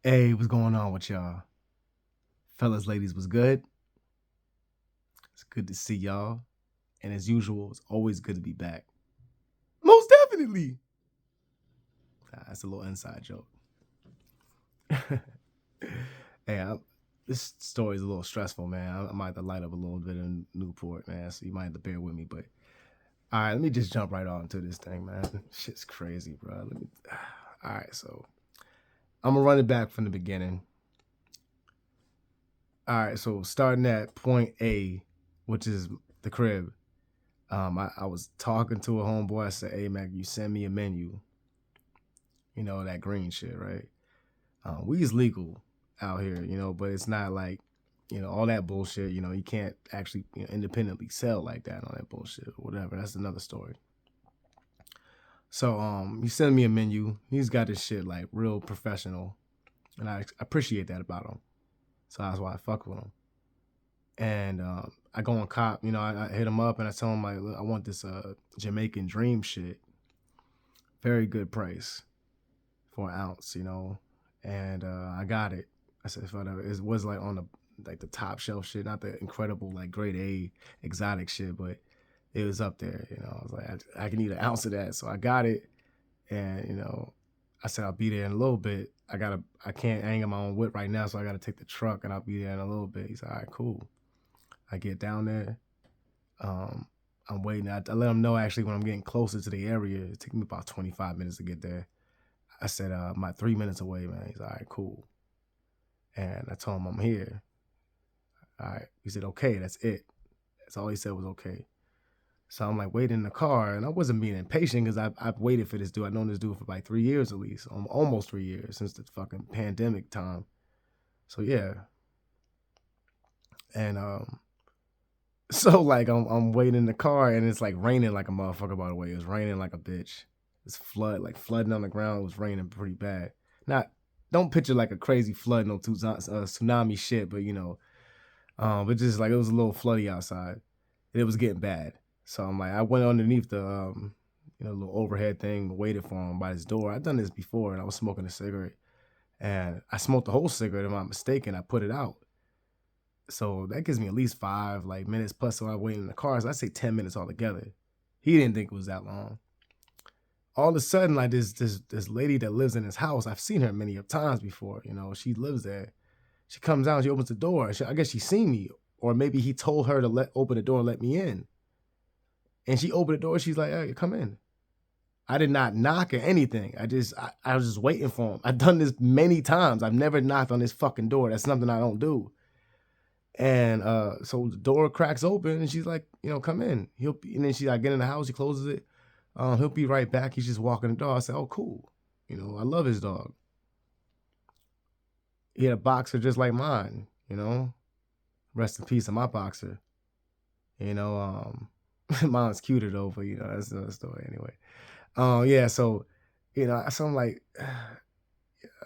Hey, what's going on with y'all? Fellas, ladies, was good? It's good to see y'all. And as usual, it's always good to be back. Most definitely. That's a little inside joke. hey, this story is a little stressful, man. I might have to light up a little bit in Newport, man. So you might have to bear with me. But all right, let me just jump right on to this thing, man. Shit's crazy, bro. All right, so I'm gonna run it back from the beginning. All right, so starting at point A, which is the crib. I was talking to a homeboy. I said, "Hey, Mac, you send me a menu. You know that green shit, right? We is legal out here, but it's not like, all that bullshit. You can't actually independently sell like that on that bullshit or whatever. That's another story. So he sent me a menu. He's got this shit like real professional, and I appreciate that about him. So that's why I fuck with him. And I go on Cop. I hit him up and I tell him like, "Look, I want this Jamaican Dream shit. Very good price for an ounce, and I got it. I said, whatever. It was like on the top shelf shit, not the incredible like grade A exotic shit, but it was up there. I was like, I can eat an ounce of that, so I got it, and I said I'll be there in a little bit. I ain't got my own whip right now, so I gotta take the truck, and I'll be there in a little bit. He's like, all right, cool. I get down there. Um, I'm waiting. I let him know actually when I'm getting closer to the area. It took me about 25 minutes to get there. I said, I'm about 3 minutes away, man. He's all right, cool. And I told him I'm here. All right. He said, okay, that's it. That's all he said was okay. So I'm like waiting in the car, and I wasn't being impatient because I've waited for this dude. I've known this dude for like 3 years at least, almost 3 years since the fucking pandemic time. So yeah. And so like I'm waiting in the car, and it's like raining like a motherfucker. By the way, it was raining like a bitch. It's flooding on the ground. It was raining pretty bad. Not don't picture like a crazy flood, no tsunami shit, but but just like it was a little floody outside. And it was getting bad. So I'm like, I went underneath the little overhead thing, waited for him by his door. I've done this before, and I was smoking a cigarette, and I smoked the whole cigarette. If I'm not mistaken, I put it out. So that gives me at least 5 minutes plus. So I wait in the car. So I say 10 minutes altogether. He didn't think it was that long. All of a sudden, like this lady that lives in his house, I've seen her many of times before. She lives there. She comes out, she opens the door. I guess she seen me, or maybe he told her to open the door and let me in. And she opened the door. She's like, "Hey, come in." I did not knock or anything. I was just waiting for him. I've done this many times. I've never knocked on this fucking door. That's something I don't do. And so the door cracks open, and she's like, "Come in." And then I get in the house. He closes it. He'll be right back. He's just walking the dog. I said, "Oh, cool." I love his dog. He had a boxer just like mine. Rest in peace of my boxer. Mine's cuter though, but that's another story anyway. Yeah, so so I'm like,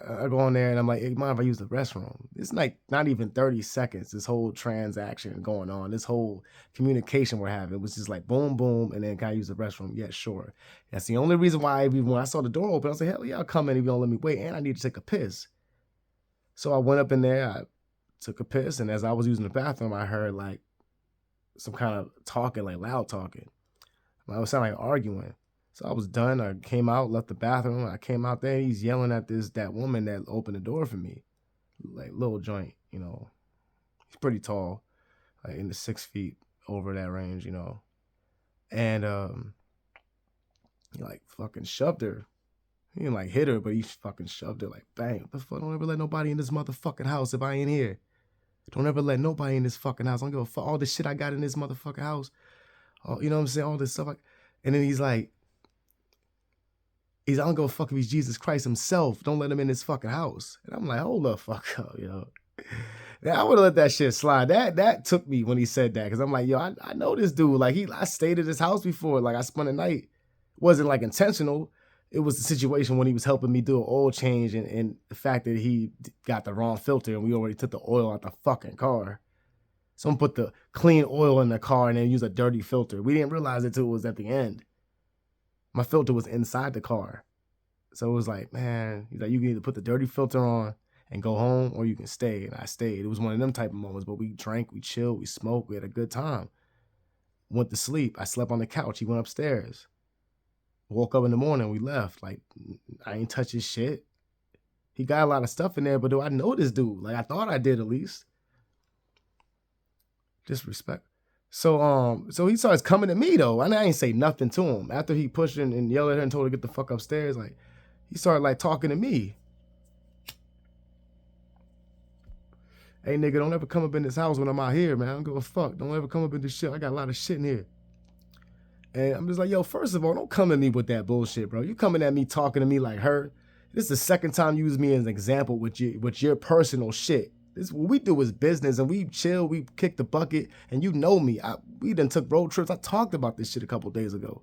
I go in there and I'm like, hey, mind if I use the restroom? It's like not even 30 seconds. This whole transaction going on, this whole communication we're having, it was just like boom, boom, and then can I use the restroom? Yeah, sure. That's the only reason why even when I saw the door open, I was like, hell yeah, I'll come in if you don't let me wait, and I need to take a piss. So I went up in there, I took a piss, and as I was using the bathroom, I heard like some kind of talking, like loud talking. I was sounding like arguing. So I was done. I came out, left the bathroom. I came out there. He's yelling at that woman that opened the door for me, like little joint. He's pretty tall, like in the 6 feet over that range. And he like fucking shoved her. He didn't like hit her, but he fucking shoved her like bang. What the fuck? Don't ever let nobody in this motherfucking house if I ain't here. Don't ever let nobody in this fucking house. I don't give a fuck. All this shit I got in this motherfucking house. You know what I'm saying? All this stuff. And then he's like, I don't give a fuck if he's Jesus Christ himself. Don't let him in this fucking house. And I'm like, hold the fuck up, yo. Yeah, I would have let that shit slide. That took me when he said that. Cause I'm like, yo, I know this dude. Like I stayed at his house before. Like I spent a night. It wasn't like intentional. It was the situation when he was helping me do an oil change, and the fact that he got the wrong filter and we already took the oil out the fucking car. Someone put the clean oil in the car and then use a dirty filter. We didn't realize it till it was at the end. My filter was inside the car. So it was like, man, he's like, you need to put the dirty filter on and go home, or you can stay. And I stayed. It was one of them type of moments, but we drank, we chilled, we smoked, we had a good time. Went to sleep. I slept on the couch. He went upstairs. Woke up in the morning, we left. Like, I ain't touch his shit. He got a lot of stuff in there, but do I know this dude? Like, I thought I did at least. Disrespect. So he starts coming to me though, and I ain't say nothing to him. After he pushed her and yelled at her and told her to get the fuck upstairs, like, he started like talking to me. Hey nigga, don't ever come up in this house when I'm out here, man. I don't give a fuck. Don't ever come up in this shit. I got a lot of shit in here. And I'm just like, yo, first of all, don't come at me with that bullshit, bro. You coming at me talking to me like her. This is the second time you use me as an example with your personal shit. This what we do is business, and we chill, we kick the bucket, and you know me. We done took road trips. I talked about this shit a couple days ago.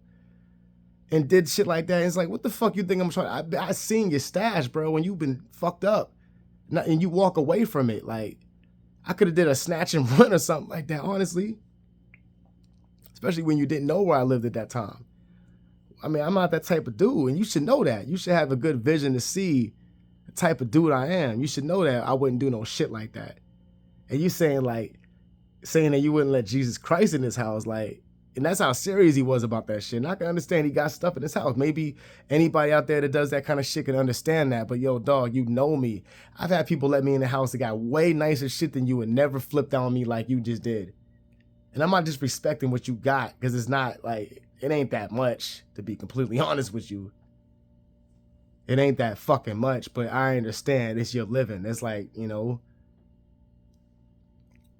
And did shit like that. And it's like, what the fuck you think I'm trying? I seen your stash, bro, when you've been fucked up. And you walk away from it. Like, I could have did a snatch and run or something like that, honestly. Especially when you didn't know where I lived at that time. I mean, I'm not that type of dude, and you should know that. You should have a good vision to see the type of dude I am. You should know that I wouldn't do no shit like that. And you saying that you wouldn't let Jesus Christ in this house, like, and that's how serious he was about that shit. And I can understand he got stuff in his house. Maybe anybody out there that does that kind of shit can understand that. But yo, dog, you know me. I've had people let me in the house that got way nicer shit than you and never flipped on me like you just did. And I'm not disrespecting what you got, because it's not like, it ain't that much, to be completely honest with you. It ain't that fucking much, but I understand it's your living. It's like, you know,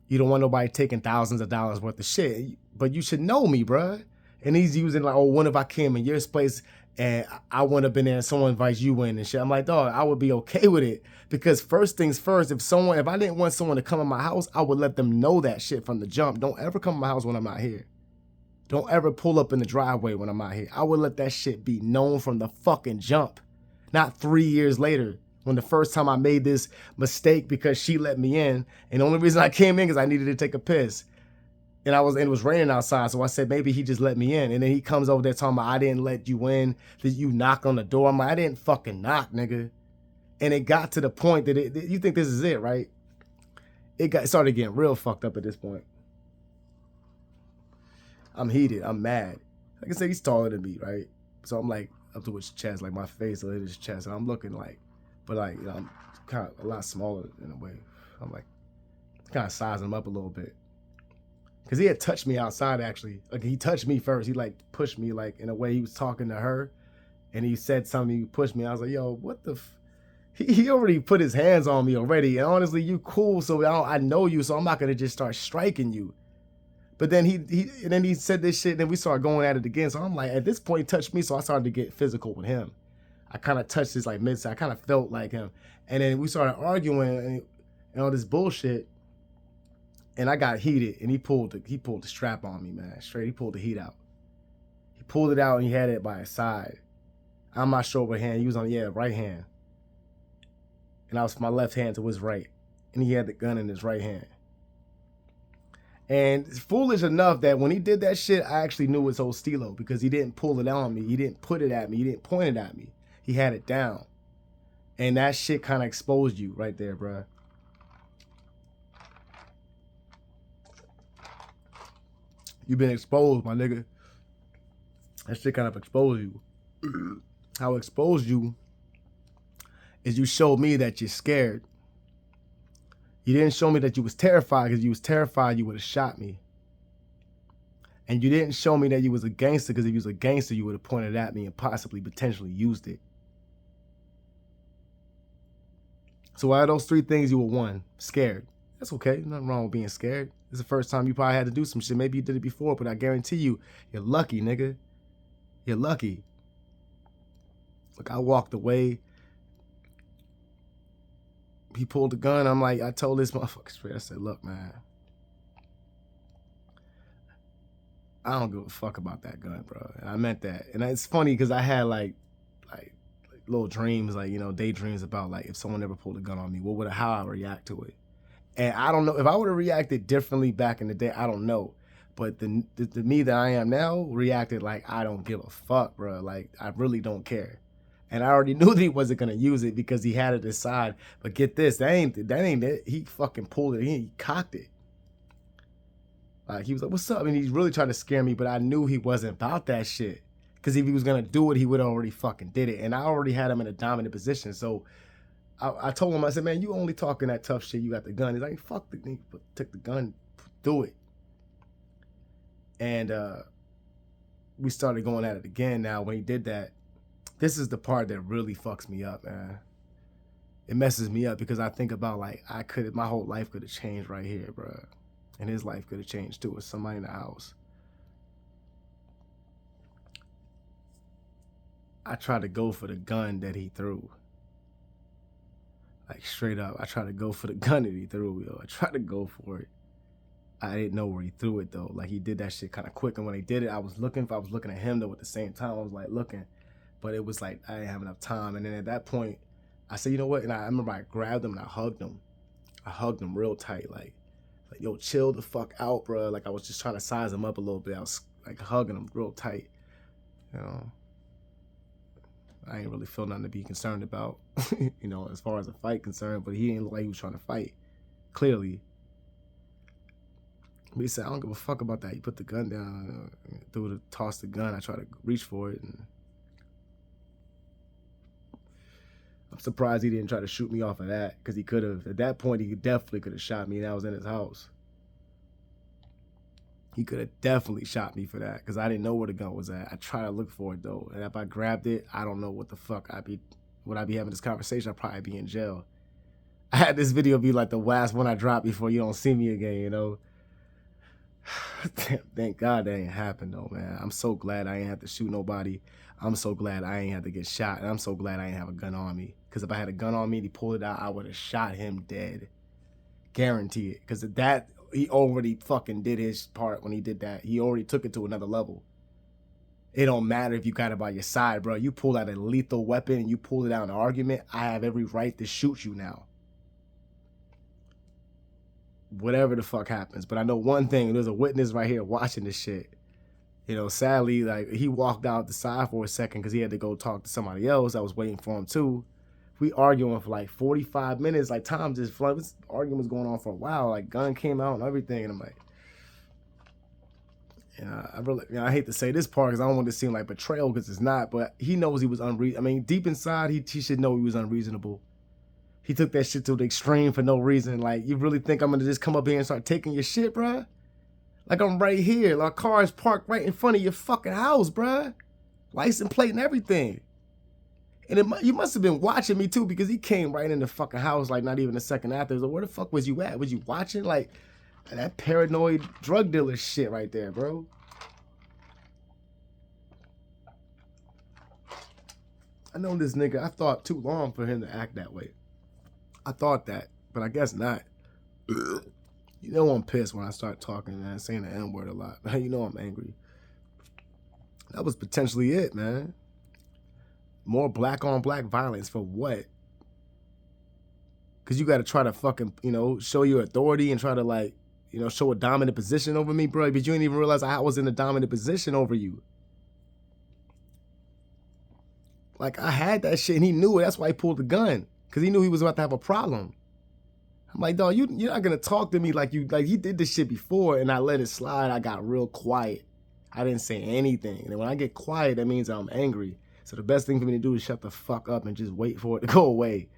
you don't want nobody taking thousands of dollars worth of shit, but you should know me, bruh. And he's using like, oh, what if I came in your place and I wouldn't have been there and someone invites you in and shit. I'm like, dog, I would be okay with it, because first things first, if I didn't want someone to come in my house, I would let them know that shit from the jump. Don't ever come in my house when I'm not here. Don't ever pull up in the driveway when I'm out here. I would let that shit be known from the fucking jump. Not 3 years later, when the first time I made this mistake because she let me in. And the only reason I came in because I needed to take a piss. And it was raining outside, so I said, maybe he just let me in. And then he comes over there talking about, I didn't let you in. Did you knock on the door? I'm like, I didn't fucking knock, nigga. And it got to the point that you think this is it, right? It started getting real fucked up at this point. I'm heated. I'm mad. Like I said, he's taller than me, right? So I'm like up to his chest, like my face will hit his chest, and I'm looking like, but like, you know, I'm kind of a lot smaller in a way. I'm like kind of sizing him up a little bit, because he had touched me outside actually. Like he touched me first. He like pushed me, like in a way he was talking to her, and he said something. He pushed me. I was like, yo, what the? He already put his hands on me already, and honestly, you cool, so I know you, so I'm not gonna just start striking you. But then he said this shit, and then we started going at it again. So I'm like, at this point, he touched me, so I started to get physical with him. I kind of touched his like mid-side. I kind of felt like him. And then we started arguing and all this bullshit. And I got heated, and he pulled the strap on me, man. Straight, he pulled the heat out. He pulled it out, and he had it by his side. I'm not sure what hand. He was on, right hand. And I was my left hand to his right. And he had the gun in his right hand. And it's foolish enough that when he did that shit, I actually knew it was old Stilo, because he didn't pull it on me. He didn't put it at me. He didn't point it at me. He had it down. And that shit kind of exposed you right there, bruh. You've been exposed, my nigga. That shit kind of exposed you. How it exposed you is you showed me that you're scared. You didn't show me that you was terrified, because you was terrified you would have shot me. And you didn't show me that you was a gangster, because if you was a gangster, you would have pointed at me and possibly potentially used it. So out of those three things, you were one, scared. That's okay. Nothing wrong with being scared. This is the first time you probably had to do some shit. Maybe you did it before, but I guarantee you, you're lucky, nigga. You're lucky. Look, I walked away. He pulled the gun. I'm like, I told this motherfucker straight. I said, look, man, I don't give a fuck about that gun, bro. And I meant that. And it's funny because I had like little dreams, like, you know, daydreams about like if someone ever pulled a gun on me, how I would react to it. And I don't know if I would have reacted differently back in the day. I don't know. But the me that I am now reacted like I don't give a fuck, bro. Like I really don't care. And I already knew that he wasn't gonna use it because he had it aside. But get this, that ain't it. He fucking pulled it. He cocked it. Like he was like, "What's up?" I mean, he's really trying to scare me, but I knew he wasn't about that shit. Because if he was gonna do it, he would have already fucking did it. And I already had him in a dominant position. So I told him, I said, "Man, you only talking that tough shit. You got the gun." He's like, "Fuck the thing." Took the gun, threw it, and we started going at it again. Now, when he did that, this is the part that really fucks me up, man. It messes me up because I think about like my whole life could have changed right here, bro, and his life could have changed too with somebody in the house. I tried to go for the gun that he threw. Like straight up, I tried to go for the gun that he threw, yo. I tried to go for it. I didn't know where he threw it though. Like he did that shit kind of quick, and when he did it, I was looking at him though at the same time. I was like looking, but it was like I didn't have enough time. And then at that point, I said, you know what? And I remember I grabbed him and I hugged him. I hugged him real tight, like yo, chill the fuck out, bro. Like I was just trying to size him up a little bit. I was like hugging him real tight, you know. I ain't really feel nothing to be concerned about, you know, as far as a fight concerned, but he didn't look like he was trying to fight, clearly. But he said, I don't give a fuck about that. He put the gun down, tossed the gun. I tried to reach for it, and I'm surprised he didn't try to shoot me off of that, because he could have. At that point, he definitely could have shot me, and I was in his house. He could have definitely shot me for that because I didn't know where the gun was at. I tried to look for it though, and if I grabbed it, I don't know what the fuck would I be having this conversation? I'd probably be in jail. I had this video be like the last one I dropped before you don't see me again, you know. Thank God that ain't happened though, man. I'm so glad I ain't have to shoot nobody. I'm so glad I ain't have to get shot, and I'm so glad I ain't have a gun on me. Because if I had a gun on me and he pulled it out, I would have shot him dead. Guarantee it. Because that, he already fucking did his part when he did that. He already took it to another level. It don't matter if you got it by your side, bro. You pulled out a lethal weapon and you pulled it out in an argument, I have every right to shoot you now. Whatever the fuck happens. But I know one thing, there's a witness right here watching this shit. You know, sadly, like, he walked out the side for a second because he had to go talk to somebody else. I was waiting for him too. We arguing for like 45 minutes. Like, time just flowed. This argument was going on for a while. Like, gun came out and everything. And I'm like, I really, I hate to say this part because I don't want it to seem like betrayal because it's not. But he knows he was unreasonable. I mean, deep inside, he should know he was unreasonable. He took that shit to the extreme for no reason. Like, you really think I'm going to just come up here and start taking your shit, bruh? Like, I'm right here. Like, car is parked right in front of your fucking house, bruh. License plate and everything. And you must have been watching me too because he came right in the fucking house like not even a second after. He was like, where the fuck was you at? Was you watching? Like, that paranoid drug dealer shit right there, bro. I know this nigga. I thought too long for him to act that way. I thought that, but I guess not. You know I'm pissed when I start talking, man, saying the N-word a lot. You know I'm angry. That was potentially it, man. More black on black violence for what? Because you got to try to fucking, you know, show your authority and try to, like, you know, show a dominant position over me, bro. But you didn't even realize I was in a dominant position over you. Like, I had that shit and he knew it. That's why he pulled the gun. Because he knew he was about to have a problem. I'm like, dog, you're not going to talk to me like he did this shit before and I let it slide. I got real quiet. I didn't say anything. And when I get quiet, that means I'm angry. So the best thing for me to do is shut the fuck up and just wait for it to go away.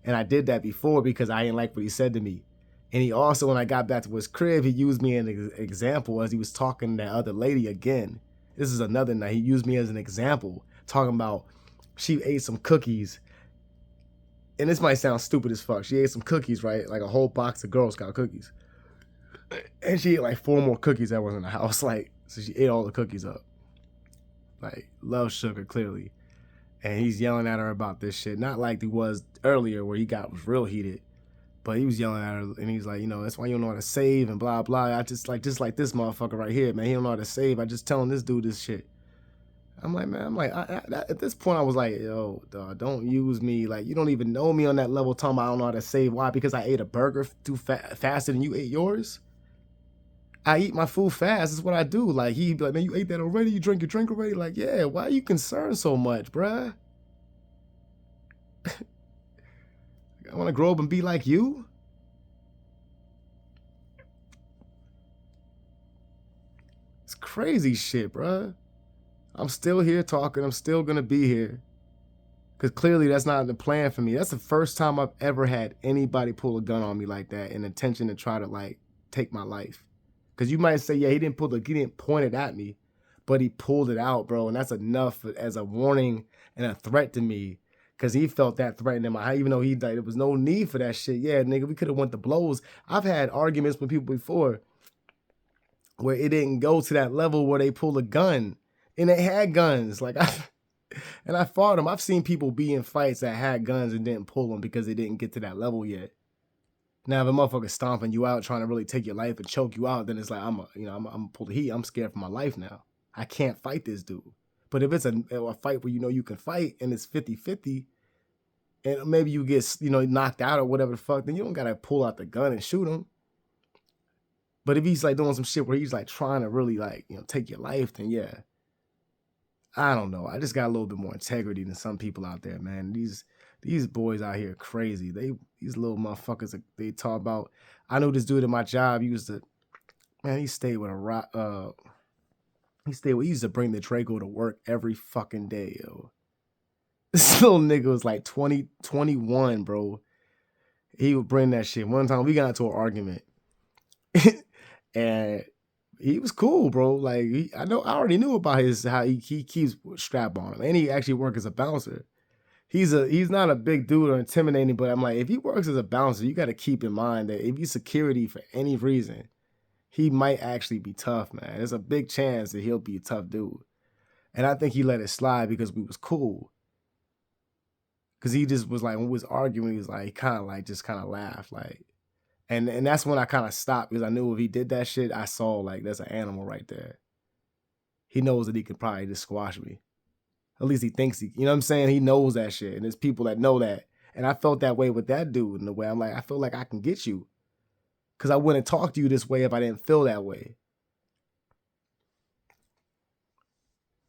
And I did that before because I didn't like what he said to me. And he also, when I got back to his crib, he used me as an example as he was talking to that other lady again. This is another night. He used me as an example, talking about she ate some cookies. And this might sound stupid as fuck. She ate some cookies, right? Like a whole box of Girl Scout cookies. And she ate like 4 more cookies that was in the house. Like, so she ate all the cookies up. Like, loves sugar, clearly. And he's yelling at her about this shit. Not like he was earlier where was real heated. But he was yelling at her and he's like, you know, that's why you don't know how to save and blah, blah. I just like this motherfucker right here, man. He don't know how to save. I just telling this dude this shit. I'm like, man, at this point I was like, yo, dog, don't use me. Like, you don't even know me on that level talking about I don't know how to save. Why? Because I ate a burger faster than you ate yours? I eat my food fast. That's what I do. Like, he'd be like, man, you ate that already? You drank your drink already? Like, yeah, why are you concerned so much, bruh? I want to grow up and be like you. It's crazy shit, bruh. I'm still here talking. I'm still gonna be here. Because clearly that's not the plan for me. That's the first time I've ever had anybody pull a gun on me like that in intention to try to like take my life. Because you might say, yeah, he didn't point it at me, but he pulled it out, bro. And that's enough as a warning and a threat to me. Because he felt that threat in my heart, even though he like, there was no need for that shit. Yeah, nigga, we could have went to blows. I've had arguments with people before where it didn't go to that level where they pulled a gun and they had guns. Like and I fought them. I've seen people be in fights that had guns and didn't pull them because they didn't get to that level yet. Now, if a motherfucker stomping you out, trying to really take your life and choke you out, then it's like, I'm gonna pull the heat. I'm scared for my life now. I can't fight this dude. But if it's a fight where you know you can fight and it's 50-50, and maybe you get, knocked out or whatever the fuck, then you don't gotta pull out the gun and shoot him. But if he's like doing some shit where he's like trying to really like, take your life, then yeah. I don't know. I just got a little bit more integrity than some people out there, man. These boys out here are crazy. These little motherfuckers, they talk about. I know this dude at my job used to, man, he stayed with a rock. He used to bring the Draco to work every fucking day, yo. This little nigga was like 20, 21, bro. He would bring that shit. One time we got into an argument. And he was cool, bro. Like I already knew about how he keeps strap on him, and he actually works as a bouncer. He's not a big dude or intimidating, but I'm like, if he works as a bouncer, you got to keep in mind that if he's security for any reason, he might actually be tough, man. There's a big chance that he'll be a tough dude, and I think he let it slide because we was cool. Because he just was like, when we was arguing, he was like, he kind of laughed, like. And that's when I kind of stopped because I knew if he did that shit, I saw like there's an animal right there. He knows that he could probably just squash me. At least he thinks you know what I'm saying? He knows that shit. And there's people that know that. And I felt that way with that dude in a way. I'm like, I feel like I can get you. Because I wouldn't talk to you this way if I didn't feel that way.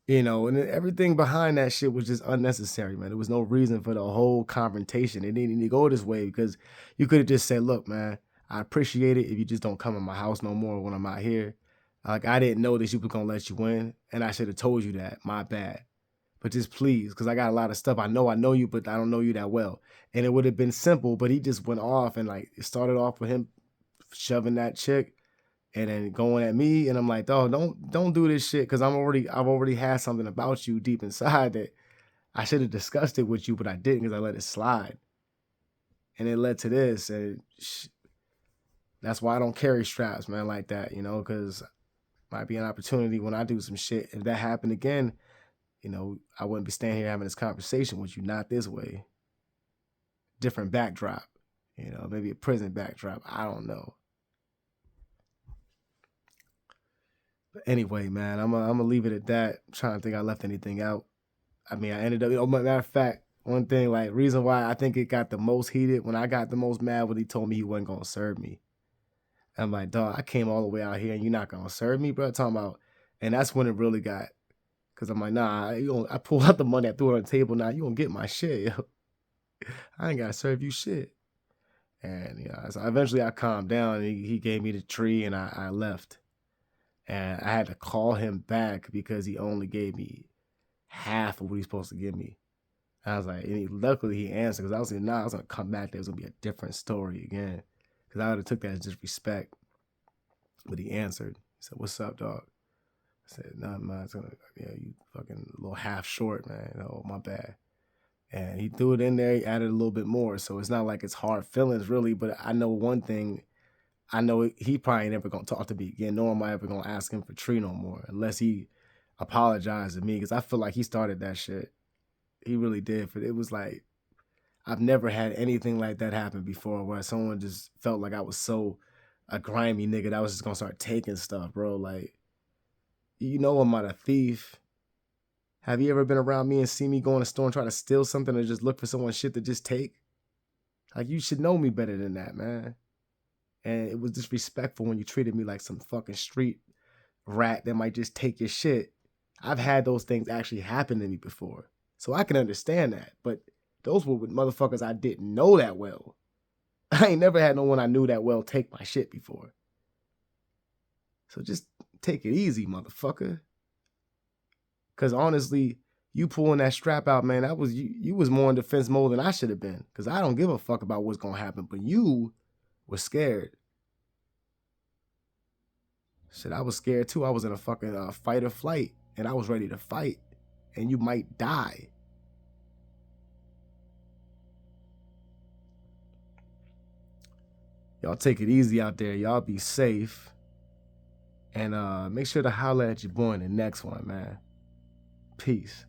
And everything behind that shit was just unnecessary, man. There was no reason for the whole confrontation. It didn't need to go this way because you could have just said, look, man, I appreciate it if you just don't come in my house no more when I'm out here. Like, I didn't know that she was going to let you in, and I should have told you that. My bad. But just please, because I got a lot of stuff. I know you, but I don't know you that well. And it would have been simple, but he just went off and, like, it started off with him shoving that chick and then going at me. And I'm like, dog, don't do this shit because I've already had something about you deep inside that I should have discussed it with you, but I didn't because I let it slide. And it led to this. And that's why I don't carry straps, man, like that, because might be an opportunity when I do some shit. If that happened again, I wouldn't be standing here having this conversation with you, not this way. Different backdrop, maybe a prison backdrop. I don't know. But anyway, man, I'm gonna leave it at that. I'm trying to think I left anything out. I mean, I ended up, matter of fact, one thing, like, reason why I think it got the most heated, when I got the most mad when he told me he wasn't gonna serve me. I'm like, dog, I came all the way out here and you're not gonna serve me, bro. Talking about, and that's when it really got, because I'm like, nah, I pulled out the money, I threw it on the table. Now you gonna get my shit, yo. I ain't gotta serve you shit. And so eventually I calmed down. And he gave me the tree, and I left. And I had to call him back because he only gave me half of what he's supposed to give me. And I was like, and luckily he answered because I was like, nah, I was gonna come back. There was gonna be a different story again. Because I would have took that as disrespect. But he answered. He said, "What's up, dog?" I said, "Nothing, man. It's gonna, yeah, you fucking a little half short, man. Oh, my bad." And he threw it in there. He added a little bit more. So it's not like it's hard feelings, really. But I know one thing. I know he probably ain't never gonna talk to me again. Nor am I ever gonna ask him for tree no more, unless he apologized to me. Because I feel like he started that shit. He really did. But it was like, I've never had anything like that happen before, where someone just felt like I was so a grimy nigga that I was just gonna start taking stuff, bro. Like, I'm not a thief. Have you ever been around me and see me go in a store and try to steal something or just look for someone's shit to just take? Like, you should know me better than that, man. And it was disrespectful when you treated me like some fucking street rat that might just take your shit. I've had those things actually happen to me before. So I can understand that. But those were with motherfuckers I didn't know that well. I ain't never had no one I knew that well take my shit before. So just take it easy, motherfucker. Because honestly, you pulling that strap out, man, that was you was more in defense mode than I should have been. Because I don't give a fuck about what's going to happen. But you were scared. Shit, I was scared too. I was in a fucking fight or flight. And I was ready to fight. And you might die. Y'all take it easy out there. Y'all be safe. And make sure to holler at your boy in the next one, man. Peace.